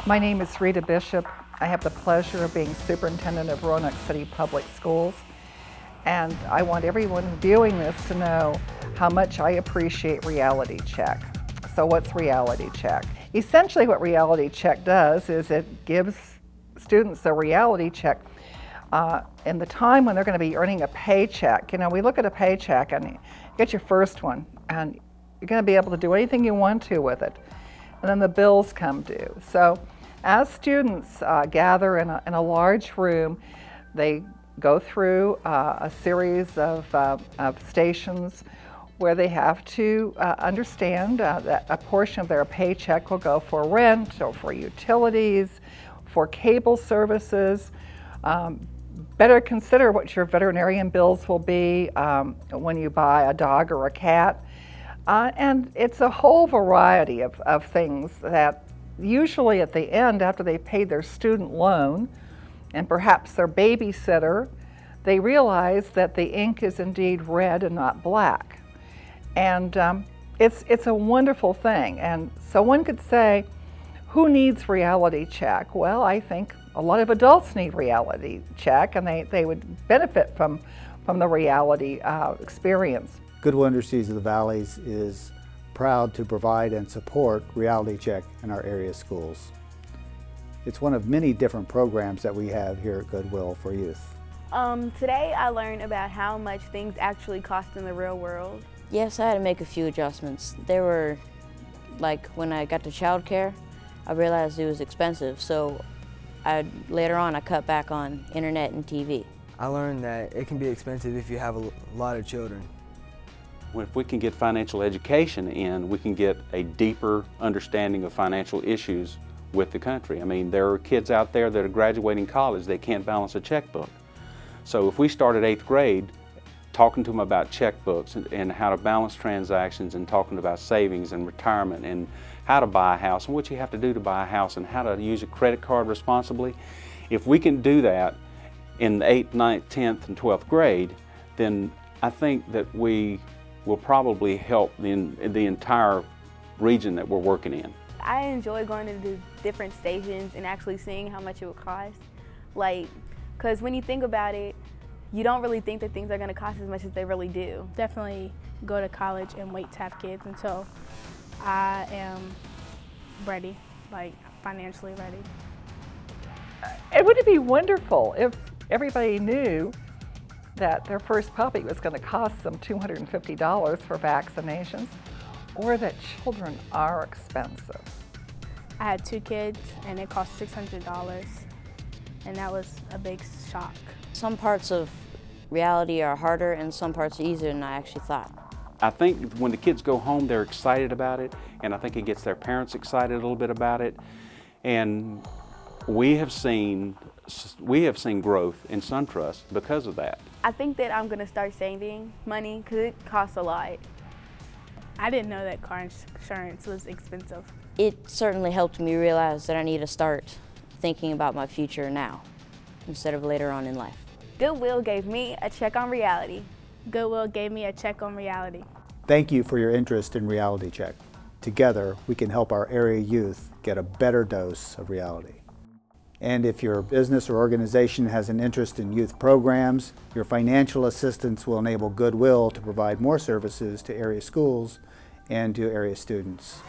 My name is Rita Bishop. I have the pleasure of being superintendent of Roanoke City Public Schools, and I want everyone viewing this to know how much I appreciate Reality Check. So what's Reality Check? Essentially what Reality Check does is it gives students a reality check in the time when they're going to be earning a paycheck. You know, we look at a paycheck and you get your first one and you're going to be able to do anything you want to with it. And then the bills come due. So as students gather in a large room, they go through a series of stations where they have to understand that a portion of their paycheck will go for rent or for utilities, for cable services. Better consider what your veterinarian bills will be when you buy a dog or a cat. And it's a whole variety of things that usually at the end, after they've paid their student loan and perhaps their babysitter, they realize that the ink is indeed red and not black. And it's a wonderful thing. And so one could say, who needs Reality Check? Well, I think a lot of adults need Reality Check, and they would benefit from the reality experience. Goodwill Industries of the Valleys is proud to provide and support Reality Check in our area schools. It's one of many different programs that we have here at Goodwill for youth. Today I learned about how much things actually cost in the real world. Yes, I had to make a few adjustments. There were, like when I got to child care, I realized it was expensive, so later on I cut back on internet and TV. I learned that it can be expensive if you have a lot of children. If we can get financial education in, we can get a deeper understanding of financial issues with the country. I mean, there are kids out there that are graduating college, they can't balance a checkbook. So if we start at 8th grade, talking to them about checkbooks and how to balance transactions and talking about savings and retirement and how to buy a house and what you have to do to buy a house and how to use a credit card responsibly, if we can do that in the 8th, 9th, 10th, and 12th grade, then I think that we will probably help the entire region that we're working in. I enjoy going to the different stations and actually seeing how much it would cost. Like, because when you think about it, you don't really think that things are going to cost as much as they really do. Definitely go to college and wait to have kids until I am ready, like financially ready. And wouldn't it be wonderful if everybody knew that their first puppy was going to cost them $250 for vaccinations, or that children are expensive? I had 2 kids and it cost $600, and that was a big shock. Some parts of reality are harder and some parts are easier than I actually thought. I think when the kids go home, they're excited about it, and I think it gets their parents excited a little bit about it. And we have seen growth in SunTrust because of that. I think that I'm going to start saving money because it costs a lot. I didn't know that car insurance was expensive. It certainly helped me realize that I need to start thinking about my future now instead of later on in life. Goodwill gave me a check on reality. Goodwill gave me a check on reality. Thank you for your interest in Reality Check. Together, we can help our area youth get a better dose of reality. And if your business or organization has an interest in youth programs, your financial assistance will enable Goodwill to provide more services to area schools and to area students.